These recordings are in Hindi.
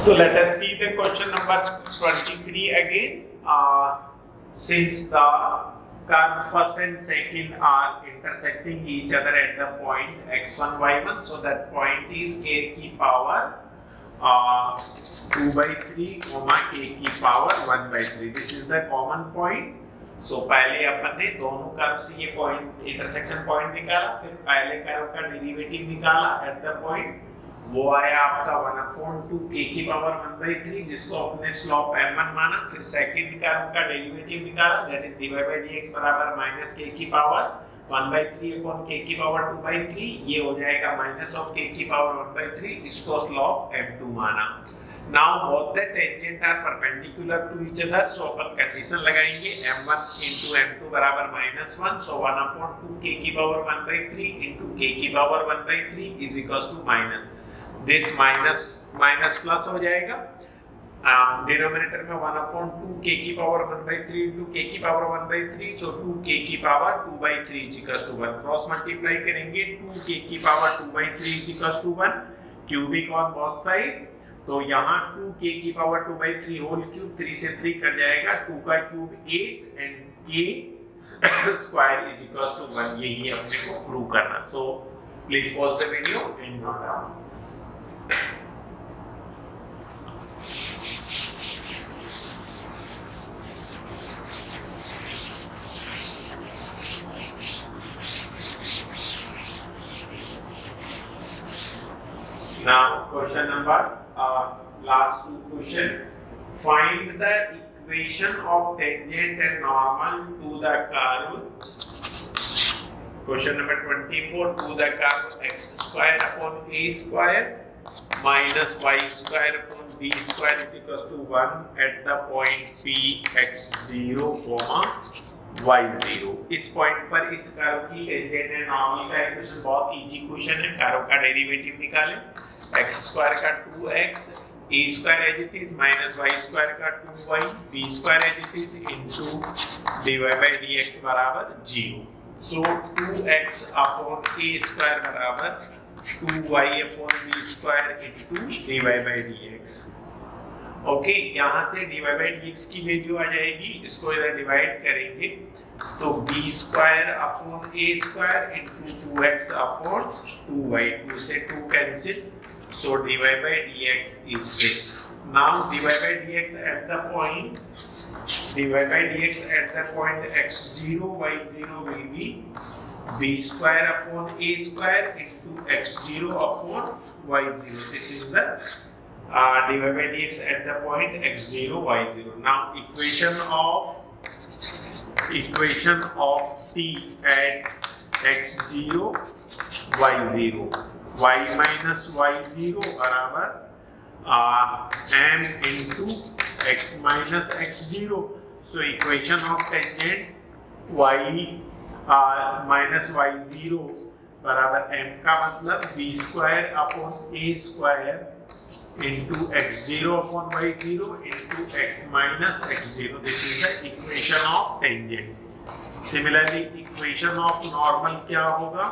So let us see the question number 23 again. Since the curve first and second are intersecting each other at the point x1, y1, so that point is k की power 2/3, k की power 1/3. This is the common point. So पहले अपन ने दोनों कर्व से ये पॉइंट इंटरसेक्शन पॉइंट निकाला, फिर पहले कर्व का डेरिवेटिव निकाला एट द पॉइंट, वो आया आपका 1/2 k की पावर 1/3 जिसको अपने स्लोप m1 माना। फिर सेकंड कर्व का डेरिवेटिव निकाला, दैट इज dy/dx बराबर -k की पावर 1/3 अपॉन k की पावर 2/3, ये हो जाएगा -k की पावर 1/3, इसको स्लोप m2 माना। Now both the tangent are perpendicular to each other, so अपन कंडीशन लगाएंगे m1 into m2 बराबर -1, सो 1/2 k की पावर 1/3 into k की power 1/3 is equals to minus, this minus minus plus हो जाएगा, डिनोमिनेटर में 1/2 k की पावर 1/3 into k की पावर 1/3, so 2 k की power 2/3 is equals to 1, cross multiply करेंगे 2 k की power 2/3 is equals to 1, cubic on both side, तो यहाँ 2 k की पावर 2/3 होल क्यूब, 3 से 3 कट जाएगा, 2 का cube 8 and k square is equals to 1, यही अपने को प्रूव करना। So please pause the video and note down. Now question number last two question. Find the equation of tangent and normal to the curve. Question number 24, to the curve x square upon a square minus y square upon b square is equals to 1 at the point p x0, y0। इस पॉइंट पर इस कर्व की टेंजेंट एंड नॉर्मल का इक्वेशन बहुत इजी क्वेश्चन है। कर्व का डेरिवेटिव निकालें, x स्क्वायर का 2x, a square as it is minus y square का 2y, b square as it is into dy/dx बराबर 0। सो 2x अपॉन a स्क्वायर बराबर 2y upon b square into dy/dx। Okay, यहाँ से dy/dx की वैल्यू आ जाएगी, इसको इधर डिवाइड करेंगे तो b square upon a square into 2x upon 2y, 2 से 2 cancel, so dy/dx is this। Now dy/dx at the point x0, y0 will be b square upon a square into x0 upon y0. This is the dy/dx at the point x0, y0. Now equation of t at x0, y0, y minus y0 बराबर m into x minus x0, so equation of tangent y minus y0 बराबर m का मतलब b square upon a square into x0 upon y0 into x minus x0, this is the equation of tangent। Similarly equation of normal क्या होगा,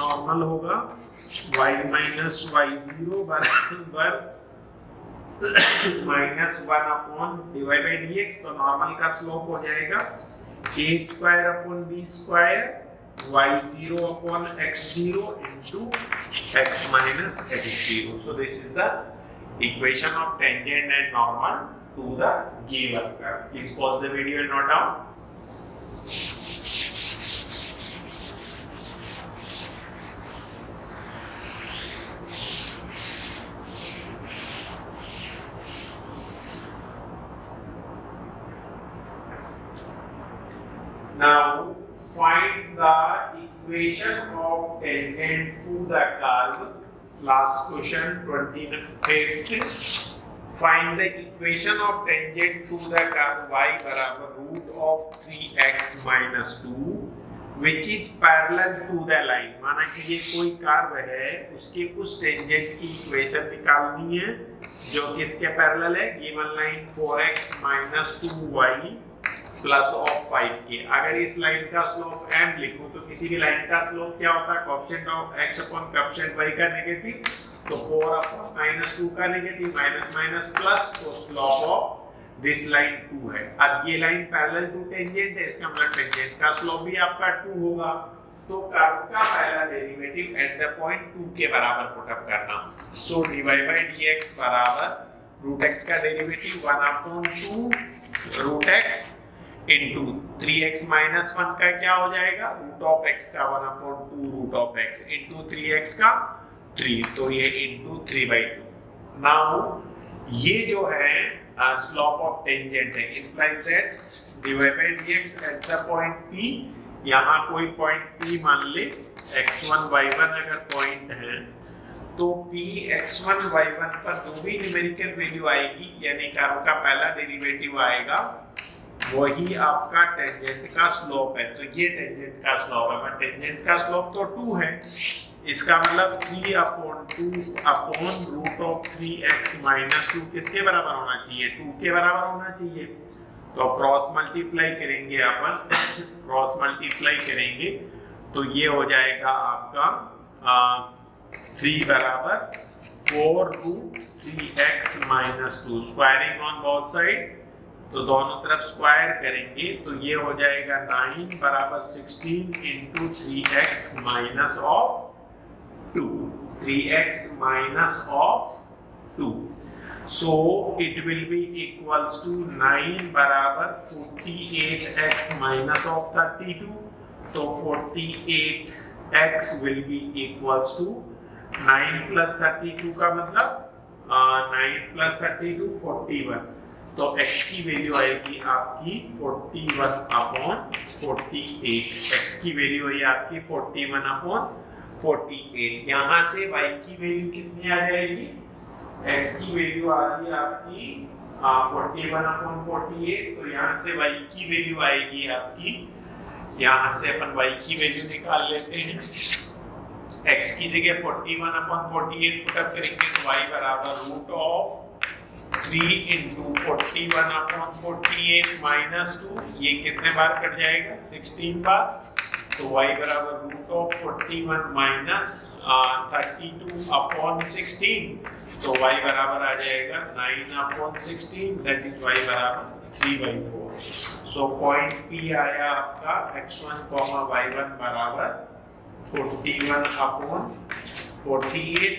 normal होगा y minus y0 बराबर -1 अपॉन dy/dx, तो नॉर्मल का स्लोप हो जाएगा a square upon b square y0 upon x0 into x minus x0, so this is the equation of tangent and normal to the given curve। Please pause the video and note down। Now find the equation of tangent to the curve। Last question 28th, find the equation of tangent to the curve y बराबर root of 3x minus 2 which is parallel to the line। माना कि ये कोई कर्व है, उसके उस टेंजेंट की इक्वेशन निकालनी है जो किसके पैरेलल है, given line 4x minus 2y plus of 5k। अगर इस लाइन का स्लोप m लिखूं तो किसी भी लाइन का स्लोप क्या होता है, coefficient of x upon coefficient y का नेगेटिव, तो 4 अपॉन -2 का नेगेटिव, माइनस माइनस प्लस, तो स्लोप ऑफ दिस लाइन 2 है। अब ये लाइन पैरेलल टू टेंजेंट है, इसका मतलब टेंजेंट का स्लोप भी आपका 2 होगा। तो कर्व का पहला डेरिवेटिव एट द पॉइंट 2 के बराबर पुट अप करना। सो dy बाय dx बराबर रूट x का derivative 1/2 root x into 3x minus 1 का क्या हो जाएगा, रूट ऑफ x का 1/2 root of x into 3x का 3, तो ये इनटू 3/2। नाउ ये जो है स्लोप ऑफ टेंजेंट है, implies that dy by dx at the point P, यहाँ कोई पॉइंट P मान ले, x1 y1 अगर पॉइंट है तो P x1 y1 पर जो भी न्यूमेरिकल वैल्यू आएगी, यानी कर्व का पहला डेरिवेटिव आएगा, वही आपका टेंजेंट का स्लोप है। तो ये टेंजेंट का स्लोप है, पर टेंजेंट का स्लोप तो 2 है, इसका मतलब 3/2 upon root of 3x minus 2 किसके बराबर होना चाहिए, 2 के बराबर होना चाहिए। तो क्रॉस मल्टीप्लाई करेंगे अपन, क्रॉस मल्टीप्लाई करेंगे तो ये हो जाएगा आपका 3 बराबर 4 root 3x minus 2, squaring on both side, तो दोनों तरफ स्क्वायर करेंगे तो ये हो जाएगा 9 बराबर 16 into 3x minus of 2, 3x minus of 2, so it will be equals to 9 बराबर 48x minus of 32, so 48x will be equals to 9 plus 32 का मतलब 9 plus 32 41, तो x की वैल्यू आएगी आपकी 41 अपॉन 48, x की वैल्यू है आपकी 41 अपॉन 48। यहाँ से y की वैल्यू कितनी आ जाएगी, x की वैल्यू आ रही है आपकी 41 अपॉन 48, तो यहाँ से y की वैल्यू आएगी आपकी, यहाँ से अपन y की वैल्यू निकाल लेते हैं, x की जगह 41 अपॉन 48 पुटअप करेंगे तो y बराबर root of 3 into 41 upon 48 minus 2, ये कितने बार कट जाएगा, 16 बार, तो y बराबर रूट ऑफ 41 माइनस 32 अपॉन 16, तो y बराबर आ जाएगा 9 अपॉन 16, दैट इज y बराबर 3/4। सो पॉइंट P आया आपका x1, y1 बराबर 41 अपॉन 48,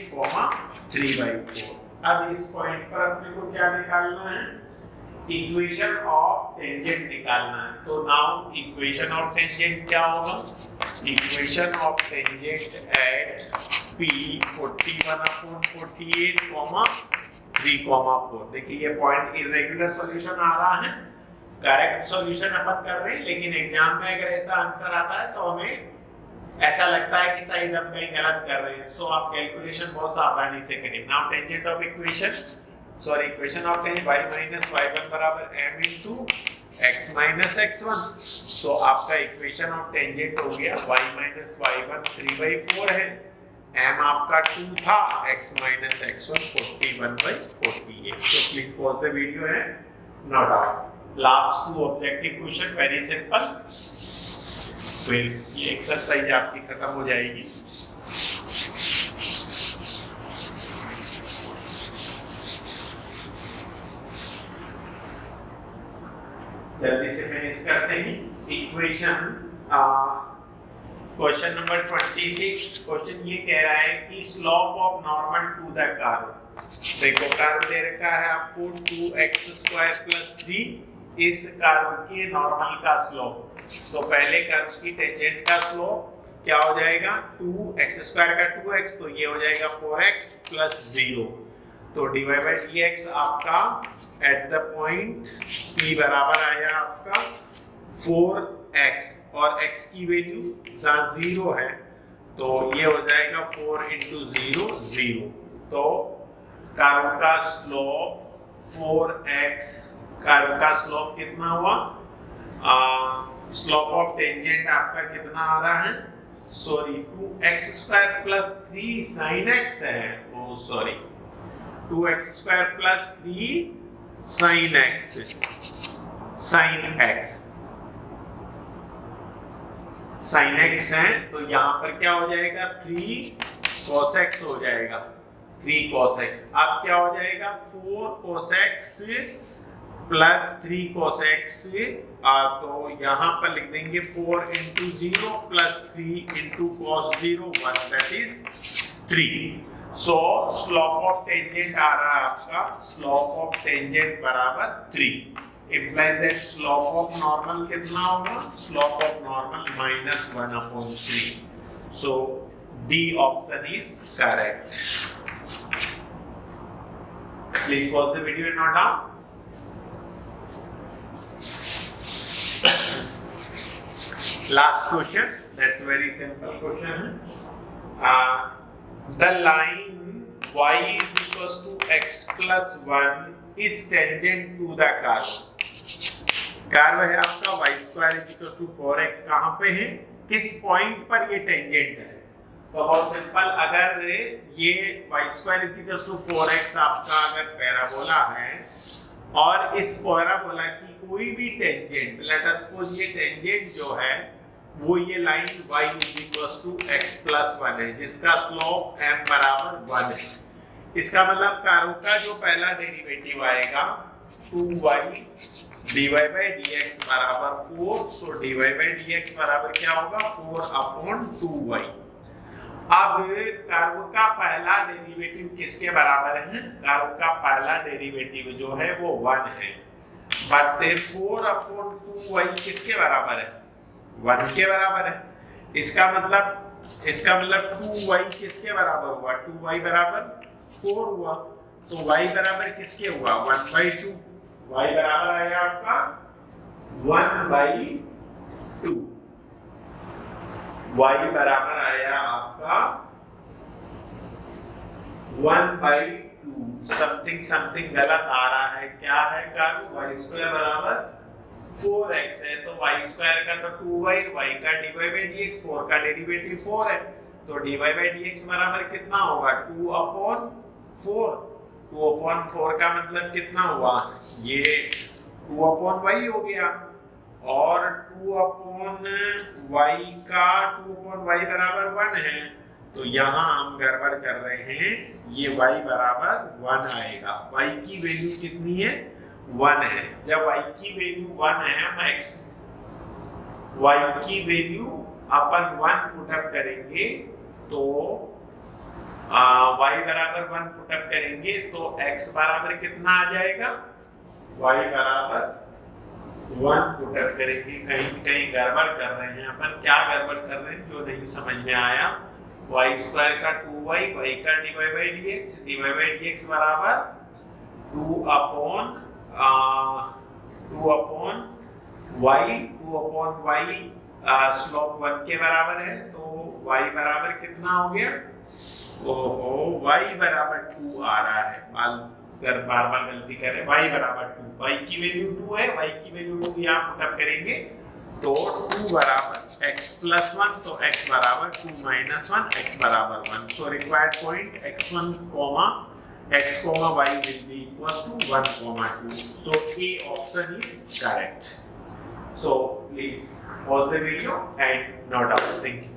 3/4। अब इस पॉइंट पर अपने को क्या निकालना है, इक्वेशन ऑफ टेंजेंट निकालना है। तो नाउ इक्वेशन ऑफ टेंजेंट क्या होगा, equation of tangent at P 41 upon 48, 3, 4। देखिए ये पॉइंट इरेगुलर सॉल्यूशन आ रहा है, करेक्ट सॉल्यूशन अपन कर रहे हैं, लेकिन एग्जाम में अगर ऐसा आंसर आता है तो हमें ऐसा लगता है कि शायद हम कहीं गलत कर रहे हैं, सो आप कैलकुलेशन बहुत सावधानी से करें। Now tangent of equation equation of tangent y minus y1 बराबर m into x minus x1, सो आपका इक्वेशन ऑफ टेंजेंट हो गया y माइनस y1 3/4 है, m आपका 2 था, x minus x1 41/48। So please pause the video and note down last 2 objective question, very simple, फिर ये एक्सरसाइज आपकी खत्म हो जाएगी। जल्दी से फिनिश करते हैं इक्वेशन। क्वेश्चन नंबर 26, क्वेश्चन ये कह रहा है कि slope of normal to the curve, देखो कर्व दे रखा है आपको 2x² + 3, इस कर्व के नॉर्मल का स्लोप, तो पहले कर्व की टेंजेंट का स्लोप क्या हो जाएगा, 2x² का 2x, तो ये हो जाएगा 4x + 0, तो dy बाय dx आपका एट द पॉइंट P बराबर आया आपका 4x, और x की वैल्यू जहाँ 0 है तो ये हो जाएगा 4 × 0 0, तो कर्व का स्लोप 4x, कर्व का स्लोप कितना हुआ, स्लोप ऑफ टेंजेंट आपका कितना आ रहा है, सॉरी 2x² + 3 sin x है, ओ sorry 2x² + 3 sin x, sin x है, तो यहाँ पर क्या हो जाएगा 3 cos x हो जाएगा, 3 cos x। अब क्या हो जाएगा 4 cos x plus 3 cos x, तो यहाँ पर लिख देंगे 4 into 0 plus 3 into cos 0 1, that is 3। So slope of tangent आ रहा है आपका, स्लोप ऑफ टेंजेंट बराबर 3। implies that slope of normal कितना होगा, slope of normal -1/3। so D option is correct। please pause the video and note down। last question, that's very simple question। the line y is equals to x plus 1 is tangent to the curve। Curve है आपका y square is equals to 4x, कहाँ पे है, किस पॉइंट पर ये टेंजेंट है। तो बहुत सिंपल, अगर ये y square is equals to 4x आपका अगर पैराबोला है और इस पैराबोला की कोई भी टेंजेंट, लेट अस सपोज ये टेंजेंट जो है वो ये line y is equals to x plus 1 है, जिसका स्लोप m बराबर 1 है। इसका मतलब कर्व का जो पहला डेरिवेटिव आएगा 2y dy by dx बराबर 4। सो dy by dx बराबर क्या होगा 4/2y। अब कर्व का पहला डेरिवेटिव किसके बराबर है, कर्व का पहला डेरिवेटिव जो है वो 1 है, बट 4/2y किसके बराबर है, 1 के बराबर है। इसका मतलब 2y किसके बराबर हुआ, 2y बराबर 4 हुआ। तो y बराबर किसके हुआ 1/2। y बराबर आया आपका 1/2। y बराबर आया आपका 1/2। समथिंग गलत आ रहा है, क्या है कर्व y स्क्वायर बराबर 4x है, तो y स्क्वायर का तो 2y, y का dy by dx, 4 का डेरिवेटिव 4 है, तो dy by dx बराबर कितना होगा 2/4। 2/4 का मतलब कितना हुआ, ये 2/y हो गया, और 2/y का 2/y बराबर 1 है, तो यहाँ हम गड़बड़ कर रहे हैं, ये y बराबर 1 आएगा। y की वैल्यू कितनी है 1 है। जब y की वैल्यू 1 है, हम y की वैल्यू अपन 1 पुटअप करेंगे, तो y बराबर 1 पुटअप करेंगे तो x बराबर कितना आ जाएगा, y बराबर 1 पुटअप करेंगे। कहीं गड़बड़ कर रहे हैं अपन, क्या गड़बड़ कर रहे हैं जो नहीं समझ में आया। y स्क्वायर का 2y, y का dy by dx बराबर 2/y, 2/y स्लोप 1 के बराबर है, तो y बराबर कितना हो गया, ओहो y बराबर 2 आ रहा है, बार बार गलती कर रहे हैं। y बराबर 2, y की वैल्यू 2 है, y की वैल्यू 2 यहाँ पुटअप करेंगे तो 2 बराबर x plus 1, तो x बराबर 2 minus 1, x बराबर 1। So required point x1, x, y will be equals to 1, 2। So A option is correct। So please pause the video and note down. Thank you।